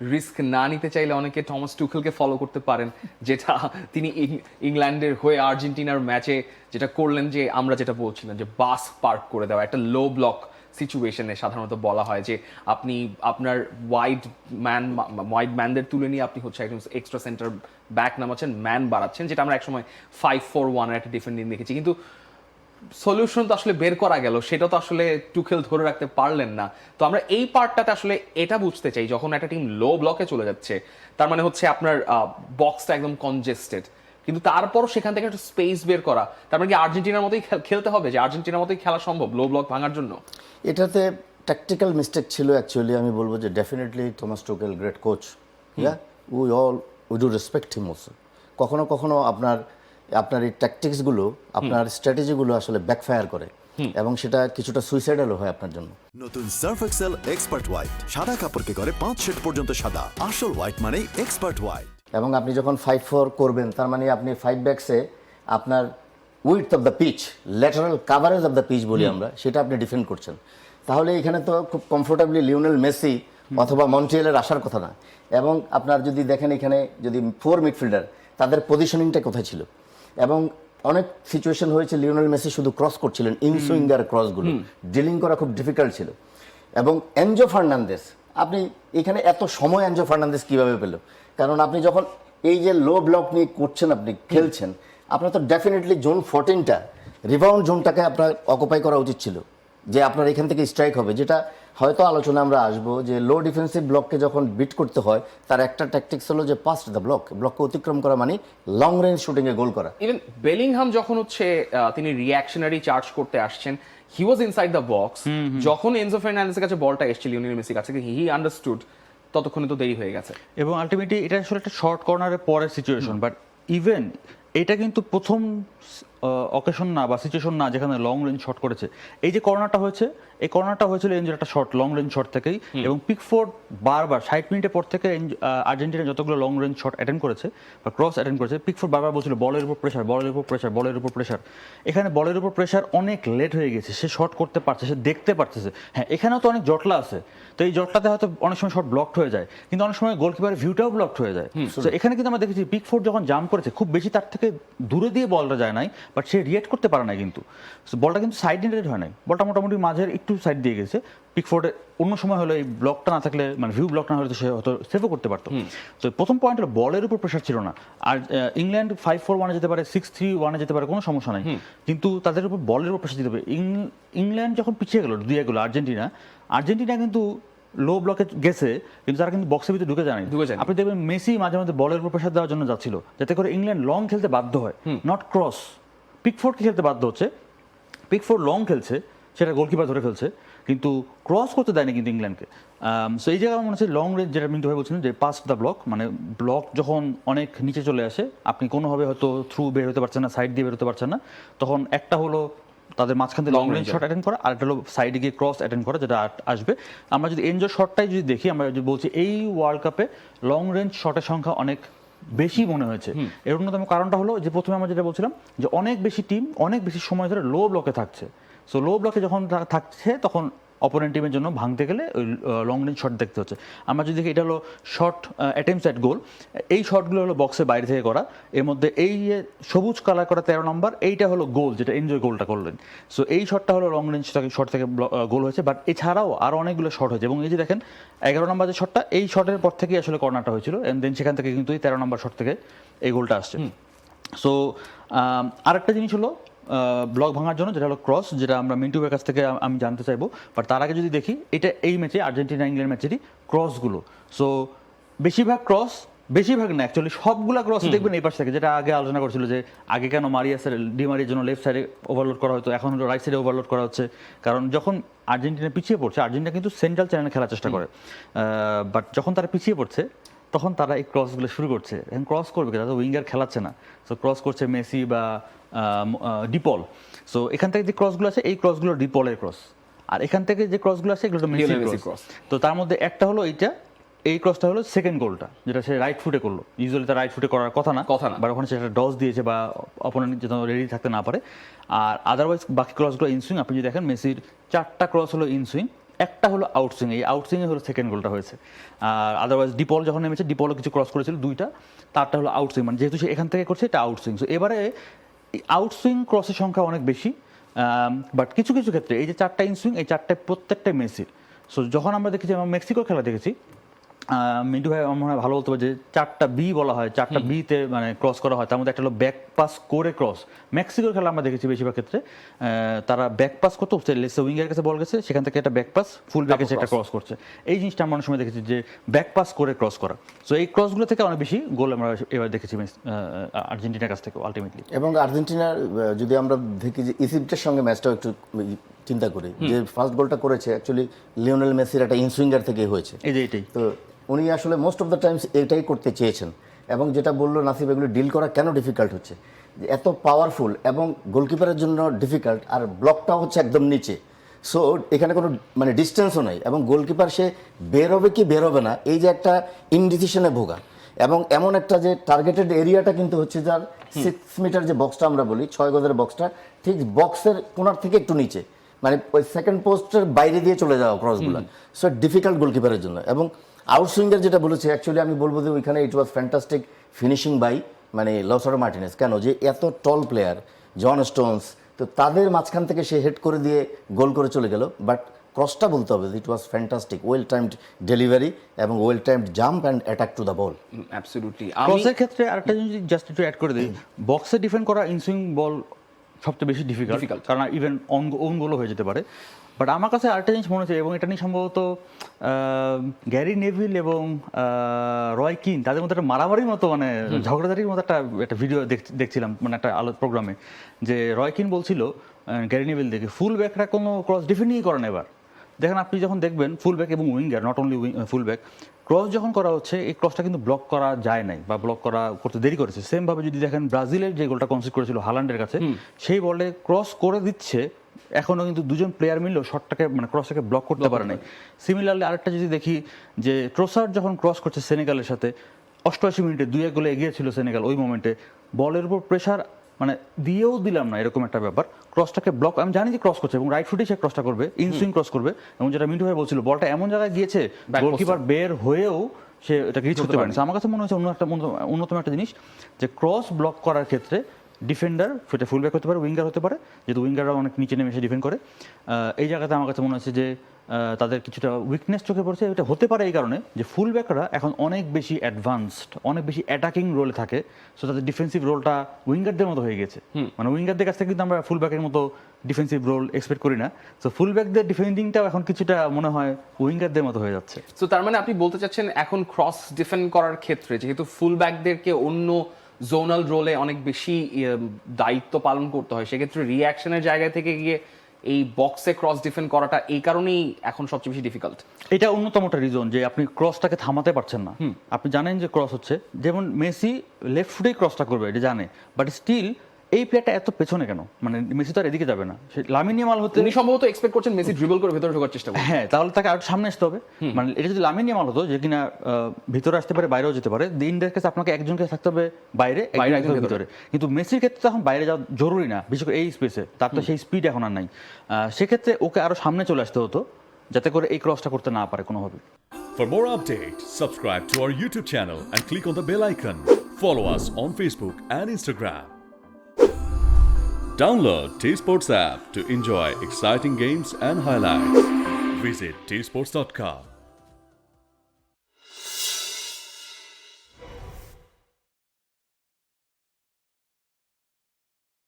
Risk না নিতে চাইলে অনেকে টমাস টুখেলকে ফলো করতে পারেন, যেটা তিনি ইংল্যান্ডের হয়ে আর্জেন্টিনার ম্যাচে যেটা করলেন, যে আমরা যেটা বলছিলাম যে বাস পার্ক করে দেওয়া, একটা লো ব্লক সিচুয়েশনে সাধারণত বলা হয় যে আপনি আপনার ওয়াইড ম্যানদের তুলে নিয়ে আপনি হচ্ছে একজন এক্সট্রা সেন্টার ব্যাক নামাচ্ছেন, ম্যান বাড়াচ্ছেন, যেটা আমরা একসময় 5-4-1 এর একটা ডিফেন্ডিং দেখেছি। কিন্তু সলিউশন তো আসলে বের করা গেল, সেটা তো আসলে টুখেল ধরে রাখতে পারলেন না। তো আমরা এই পার্টটাতে আসলে এটা বুঝতে চাই, যখন একটা টিম লো ব্লকে চলে যাচ্ছে, তার মানে হচ্ছে আপনার বক্সটা একদম কনজেস্টেড, কিন্তু তারপরও সেখান থেকে একটা স্পেস বের করা, তার মানে কি আর্জেন্টিনার মতোই খেলতে হবে, যে আর্জেন্টিনার মতোই খেলা সম্ভব লো ব্লক ভাঙার জন্য? এটাতে ট্যাকটিক্যাল মিস্টেক ছিল অ্যাকচুয়ালি। আমি বলবো যে definitely Thomas Tuchel great coach, we do respect him also. কখনো কখনো আপনার এই ট্যাকটিক্সগুলো, আপনার স্ট্র্যাটেজিগুলো আসলে ব্যাকফায়ার করে এবং সেটা কিছুটা সুইসাইডালও হয় আপনার জন্য। নতুন সার্ফ এক্সেল এক্সপার্ট হোয়াইট, সাদা কাপড়কে করে 5 শেড পর্যন্ত সাদা। আসল হোয়াইট মানে এক্সপার্ট হোয়াইট। এবং আপনি যখন 5-4 করবেন, তার মানে আপনি 5 ব্যাকসে আপনার width of the pitch, lateral coverage of the pitch বলি আমরা, সেটা আপনি ডিফেন্ড করছেন। তাহলে এখানে তো খুব কমফোর্টেবলি লিওনেল মেসি অথবা মন্টিয়েলের আসার কথা না। এবং আপনার যদি দেখেন এখানে যদি 4 মিডফিল্ডার, তাদের পজিশনিংটা কোথায় ছিল, এবং অনেক সিচুয়েশন হয়েছে লিওনেল মেসি শুধু ক্রস করছিলেন, ইনসুইঙ্গার ক্রসগুলো ডিলিং করা খুব ডিফিকাল্ট ছিল। এবং এনজো ফার্নান্দেস, আপনি এখানে এত সময় এনজো ফার্নান্দেস কিভাবে পেল? কারণ আপনি যখন এই যে লো ব্লক নিয়ে করছেন, আপনি খেলছেন, আপনার তো ডেফিনেটলি জোন 14টা রিবাউন্ড জোনটাকে আপনার অকুপাই করা উচিত ছিল, যে আপনার এখান থেকে স্ট্রাইক হবে। যেটা হয়তো আলোচনা আমরা আসবো, যে লো ডিফেন্সিভ ব্লককে যখন বিট করতে হয়, তার একটা ট্যাকটিক্স হলো যে পাস্ট দ্য ব্লককে অতিক্রম করা, মানে লং রেঞ্জ শুটিংয়ে গোল করা। ইভেন বেলিংহাম যখন হচ্ছে তিনি রিঅ্যাকশনারি চার্জ করতে আসছেন, হি ওয়াজ ইনসাইড দ্য বক্স, যখন এনজো ফার্নান্দেসের কাছে বলটা এসেছিল লিওনেল মেসির কাছে, হি আন্ডারস্টুড, ততক্ষণে তো দেরি হয়ে গেছে। এবং আলটিমেটলি এটা আসলে একটা শর্ট কর্নারের পরের সিচুয়েশন, বাট ইভেন এটা কিন্তু প্রথম অকেশন না বা সিচুয়েশন না যেখানে লং রেঞ্জ শট করেছে। এই যে কর্নারটা হয়েছে, এই কর্নারটা হয়েছিল এনজোর একটা শট, লং রেঞ্জ শট থেকেই। এবং পিকফোর্ড বারবার 60 মিনিটের পর থেকে আর্জেন্টিনা যতগুলো লং রেঞ্জ শট অ্যাটেন্ড করেছে বা ক্রস অ্যাটেন্ড করেছে, পিকফোর্ড বারবার বলছিল বলের উপর প্রেশার, বলের উপর প্রেশার, বলের উপর প্রেশার। এখানে বলের উপর প্রেশার অনেক লেট হয়ে গেছে, সে শট করতে পারছে, সে দেখতে পারতেছে। হ্যাঁ, এখানেও তো অনেক জটলা আছে, তো এই জটলাতে হয়তো অনেক সময় শট ব্লকড হয়ে যায়, কিন্তু অনেক সময় গোলকিপারের ভিউটাও ব্লকড হয়ে যায়। তো এখানে কিন্তু আমরা দেখেছি পিকফোর্ড যখন জাম্প করেছে, খুব বেশি তার থেকে দূরে দিয়ে বলটা যায় নাই, বাট সে রিয়েক্ট করতে পারে না, কিন্তু বলটা কিন্তু সাইড ইন্টারেড হয় নাই, বলটা মোটামুটি মাঝের একটু সাইড দিয়ে গেছে। পিকফোর্ডের অন্য সময় হলো এই ব্লকটা না থাকলে, মানে ভিউ ব্লক না হলে তো সে হয়তো সেভও করতে পারতো। তো প্রথম পয়েন্ট হলো বলের উপর প্রেশার ছিল না। আর ইংল্যান্ড 5-4-1 যেতে পারে, 6-3-1 যেতে পারে, কোনো সমস্যা নাই, কিন্তু তাদের উপর বলের উপর প্রেশার দিতে হবে। ইংল্যান্ড যখন পিছিয়ে গেল 2-1 আর্জেন্টিনা কিন্তু লো ব্লকে গেছে, কিন্তু তারা কিন্তু বক্সের ভিতরে ঢুকে যায়নি। আপনি দেখবেন মেসি মাঝে মাঝে বলের উপর প্রেশার দেওয়ার জন্য যাচ্ছিল, যাতে করে ইংল্যান্ড লং খেলতে বাধ্য হয়, নট ক্রস। পিকফোর্ডকে খেলতে বাধ্য হচ্ছে, পিকফোর্ড লং খেলছে, সেটা গোলকিপার ধরে ফেলছে, কিন্তু ক্রস করতে দেয়নি কিন্তু ইংল্যান্ডকে। সো এই জায়গায় আমার মনে হচ্ছে লং রেঞ্জ, যেটা মিন্টু ভাই বলছিলেন যে পাস্ট দ্য ব্লক, মানে ব্লক যখন অনেক নিচে চলে আসে, আপনি কোনোভাবে হয়তো থ্রু বের হতে পারছেন না, সাইড দিয়ে বের হতে পারছেন না, তখন একটা হলো তাদের মাঝখান থেকে লং রেঞ্জ শট অ্যাটেন্ড করা, আর একটা হলো সাইডে গিয়ে ক্রস অ্যাটেন্ড করা, যেটা আসবে। আমরা যদি এনজো শটটাই যদি দেখি, আমরা যদি বলছি এই ওয়ার্ল্ড কাপে লং রেঞ্জ শটের সংখ্যা অনেক বেশি মনে হয়েছে। এর অন্যতম কারণটা হলো যে প্রথমে আমরা যেটা বলছিলাম, যে অনেক বেশি টিম অনেক বেশি সময় ধরে লো ব্লকে থাকছে। সো লো ব্লকে যখন থাকছে, তখন অপোনেন্ট টিমের জন্য ভাঙতে গেলে ওই লং রেঞ্জ শট দেখতে হচ্ছে। আমরা যদি দেখি, এটা হলো শর্ট অ্যাটেম্পটস অ্যাট গোল, এই শটগুলো হলো বক্সের বাইরে থেকে করা। এর মধ্যে এই সবুজ কালার করা 13 নম্বর, এইটা হলো গোল, যেটা এনজয় গোলটা করলেন। সো এই শটটা হলো লং রেঞ্জ শট থেকে গোল হয়েছে, বাট এছাড়াও আরও অনেকগুলো শট হয়েছে। এবং এই যে দেখেন 11 নম্বর যে শটটা, এই শটের পর থেকেই আসলে কর্নারটা হয়েছিল, এন্ড দেন সেখান থেকে কিন্তু এই 13 নম্বর শট থেকে এই গোলটা আসছে। সো আরেকটা জিনিস হলো ব্লক ভাঙার জন্য, যেটা হলো ক্রস, যেটা আমরা মিন্টুবের কাছ থেকে আমি জানতে চাইবো। বাট তার আগে যদি দেখি, এটা এই ম্যাচে আর্জেন্টিনা ইংল্যান্ড ম্যাচেরই ক্রসগুলো, সো বেশিরভাগ ক্রস, বেশিরভাগ না অ্যাকচুয়ালি সবগুলা ক্রস দেখবেন এই পাশ থেকে, যেটা আগে আলোচনা করছিল যে আগে কেন ডিমারিয়ার জন্য লেফট সাইডে ওভারলোড করা হতো, এখন হলো রাইট সাইডে ওভারলোড করা হচ্ছে। কারণ যখন আর্জেন্টিনা পিছিয়ে পড়ছে, আর্জেন্টিনা কিন্তু সেন্ট্রাল চ্যানেলে খেলার চেষ্টা করে, বাট যখন তারা পিছিয়ে পড়ছে, তখন তারা এই ক্রসগুলো শুরু করছে। এখন ক্রস করবে, তাদের উইঙ্গার খেলাচ্ছে না, সো ক্রস করছে মেসি বা ডিপল। সো এখান থেকে যে ক্রসগুলো আছে, এই ক্রসগুলো ডিপলের ক্রস, আর এখান থেকে যে ক্রসগুলো আছে, এগুলো মেসি ক্রস। তো তার মধ্যে একটা হলো এইটা, এই ক্রসটা হলো সেকেন্ড গোলটা, যেটা সে রাইট ফুটে করলো। ইউজুয়ালি তার রাইট ফুটে করার কথা না, বা ওখানে সে একটা ডস দিয়েছে, বা অপোনেন্ট যেন রেডি থাকতে না পারে। আর আদারওয়াইজ বাকি ক্রসগুলো ইনসুইং। আপনি যদি দেখেন, মেসির 4টা ক্রস হলো ইনসুইং, একটা হলো আউটসুইং, এই আউটসুইংয়ে হলো সেকেন্ড গোলটা হয়েছে। আর আদারওয়াইজ ডিপল যখন নেমেছে, ডিপলও কিছু ক্রস করেছিল দুইটা, তারটা হলো আউটসুইং, মানে যেহেতু সে এখান থেকে করছে এটা আউটসুইং। সো এবারে আউটসুইং ক্রসের সংখ্যা অনেক বেশি, বাট কিছু কিছু ক্ষেত্রে এই যে 4টা ইনসুইং, এই 4টায় প্রত্যেকটাই মেসির। সো যখন আমরা দেখেছি, আমরা মেক্সিকোর খেলা দেখেছি, মিন্টু ভাই আমার মনে হয় ভালো বলতে পারে যে 4টা বি বলা হয়, 4টা বিতে মানে ক্রস করা হয়, তার মধ্যে একটা হলো ব্যাক পাস করে ক্রস। মেক্সিকোর খেলা আমরা দেখেছি বেশিরভাগ ক্ষেত্রে তারা ব্যাক পাস করতে হচ্ছে, লেসে উইঙ্গের কাছে বল গেছে, সেখান থেকে একটা ব্যাক পাস ফুল ব্যাকে সেটা ক্রস করছে। এই জিনিসটা আমরা অনেক সময় দেখেছি যে ব্যাক পাস করে ক্রস করা। সো এই ক্রসগুলো থেকে অনেক বেশি গোল আমরা এবার দেখেছি আর্জেন্টিনার কাছ থেকে আলটিমেটলি। এবং আর্জেন্টিনার যদি আমরা দেখি যে ইজিপ্টের সঙ্গে ম্যাচটাও একটু চিন্তা করি, যে ফার্স্ট গোলটা করেছে অ্যাকচুয়ালি লিওনেল মেসির একটা ইনসুইঙ্গার থেকে হয়েছে। এই যে এটাই তো উনি আসলে মোস্ট অফ দ্য টাইমস এটাই করতে চেয়েছেন। এবং যেটা বললো নাসিব, এগুলো ডিল করা কেন ডিফিকাল্ট হচ্ছে, যে এত পাওয়ারফুল এবং গোলকিপারের জন্য ডিফিকাল্ট, আর ব্লকটা হচ্ছে একদম নিচে। সো এখানে কোনো মানে ডিস্টেন্সও নাই, এবং গোলকিপার সে বের হবে কি বের হবে না, এই যে একটা ইনডিসিশনে ভোগা। এবং এমন একটা যে টার্গেটেড এরিয়াটা কিন্তু হচ্ছে যার 6 মিটার যে বক্সটা আমরা বলি, 6 গজের বক্সটা, ঠিক বক্সের কোনার থেকে একটু নিচে, মানে ওই সেকেন্ড পোস্টের বাইরে দিয়ে চলে যাওয়া ক্রসগুলো। সো ডিফিকাল্ট গোলকিপারের জন্য। এবং আউটসুইঙ্গার যেটা বলেছে, অ্যাকচুয়ালি আমি বলবো যে ওইখানে ইট ওয়াজ ফ্যান্টাস্টিক ফিনিশিং বাই মানে লাউতারো মার্টিনেজ। কেন, যে এত টল প্লেয়ার জন স্টোনস, তো তাদের মাঝখান থেকে সে হেড করে দিয়ে গোল করে চলে গেল। বাট ক্রসটা বলতে হবে, it was fantastic, well timed delivery এবং well timed jump and attack to the ball. Absolutely. ক্রসের ক্ষেত্রে আরেকটা জিনিস জাস্ট একটু অ্যাড করে দিই, বক্সে ডিফেন্ড করা ইনসুইং বল সবচেয়ে বেশি ডিফিকাল্ট, কারণ ইভেন ওন গোলও হয়ে যেতে পারে। বাট আমার কাছে আরেকটা জিনিস মনে হচ্ছে, এবং এটা নিয়ে সম্ভবত গ্যারি নেভিল এবং রয় কিন তাদের মধ্যে একটা মারামারির মতো, মানে ঝগড়াঝাটির মতো একটা ভিডিও দেখছিলাম, মানে একটা প্রোগ্রামে, যে রয় কিন বলছিল গ্যারি নেভিল দেখে ফুল ব্যাকরা কোনো ক্রস ডিফেন্ডিংই করে না। এবার দেখেন, আপনি যখন দেখবেন ফুল ব্যাক এবং winger, not only full back, cross যখন করা হচ্ছে, এই ক্রসটা কিন্তু ব্লক করা যায় নাই বা ব্লক করতে দেরি করেছে। সেম ভাবে যদি দেখেন ব্রাজিলের যে গোলটা কনসিড করেছিল হালান্ডের কাছে, সেই বলে ক্রস করে দিচ্ছে, এখনও কিন্তু দুজন প্লেয়ার মিললেও শটটাকে মানে ক্রসটাকে ব্লক করতে পারে নাই। সিমিলারলি আরেকটা যদি দেখি, যে ট্রোসার্ড যখন ক্রস করছে সেনেগালের সাথে, 88 মিনিটে 2-1 গোলে এগিয়ে ছিল সেনেগাল, ওই মোমেন্টে বলের উপর প্রেশার মানে দিয়েও দিলাম না, এরকম একটা ব্যাপার। ক্রসটাকে ব্লক, আমি জানি যে ক্রস করছে এবং রাইট ফুটে সে ক্রসটা করবে, ইনসুইং ক্রস করবে, এবং যেটা মিন্টু ভাই বলছিল, বলটা এমন জায়গায় গিয়েছে গোলকিপার বের হয়েও সে এটাকে রিচ করতে পারেনি। আমার কাছে মনে হচ্ছে অন্যতম একটা জিনিস, যে ক্রস ব্লক করার ক্ষেত্রে ডিফেন্ডার, সেটা ফুল ব্যাক হতে পারে, উইঙ্গার হতে পারে, যেহেতু উইঙ্গাররা অনেক নিচে নেমে এসে ডিফেন্ড করে, এই জায়গাতে আমার কাছে মনে হচ্ছে যে তাদের কিছুটা উইকনেস চোখে পড়ছে। এটা হতে পারে এই কারণে যে ফুল ব্যাকরা এখন অনেক বেশি অ্যাডভান্সড, অনেক বেশি অ্যাটাকিং রোলে থাকে, সো তাদের ডিফেন্সিভ রোলটা উইঙ্গারদের মতো হয়ে গেছে। মানে উইঙ্গারদের কাছ থেকে কিন্তু আমরা ফুল ব্যাকের মতো ডিফেন্সিভ রোল এক্সপেক্ট করি না। সো ফুল ব্যাকদের ডিফেন্ডিংটাও এখন কিছুটা মনে হয় উইঙ্গারদের মতো হয়ে যাচ্ছে। সো তার মানে আপনি বলতে চাচ্ছেন, এখন ক্রস ডিফেন্ড করার ক্ষেত্রে যেহেতু ফুল ব্যাকদেরকে অন্য জোনাল রোলে অনেক বেশি দায়িত্ব পালন করতে হয়, সেক্ষেত্রে রিঅ্যাকশনের জায়গা থেকে গিয়ে এই বক্সে ক্রস ডিফেন্ড করাটা এই কারণেই এখন সবচেয়ে বেশি ডিফিকাল্ট। এটা অন্যতম একটা রিজন যে আপনি ক্রসটাকে থামাতে পারছেন না। আপনি জানেন যে ক্রস হচ্ছে, যেমন মেসি লেফট ফুটেই ক্রসটা করবে, এটা জানে, বাট স্টিল এই প্লেয়ারটা এত পেছনে কেন, মানে মেসি তো আর এদিকে যাবে না, লামিন ইয়ামাল হতে উনি সম্ভবত এক্সপেক্ট করছেন মেসি ড্রিবল করে ভেতরে ঢোকার চেষ্টা করবে। হ্যাঁ, তাহলে তাকে আর সামনে আসতে হবে। মানে এটা যদি লামিন ইয়ামাল হতো, যে কিনা ভিতরে আসতে পারে, বাইরেও যেতে পারে, ইন্ডিয়ার কাছে আপনাকে একজনকে থাকতে হবে বাইরে, একজন ভিতরে। কিন্তু মেসির ক্ষেত্রে এখন বাইরে যাওয়া জরুরি না, বিশেষ করে এই স্পেসে, তার তো সেই স্পিড এখন আর নাই। সেক্ষেত্রে ওকে আরো সামনে চলে আসতে হতো, যাতে করে এই ক্রসটা করতে না পারে কোনোভাবে। For more updates, subscribe to our YouTube channel and click on the bell icon. Follow us on Facebook and Instagram. Download T-Sports app to enjoy exciting games and highlights. Visit tsports.com.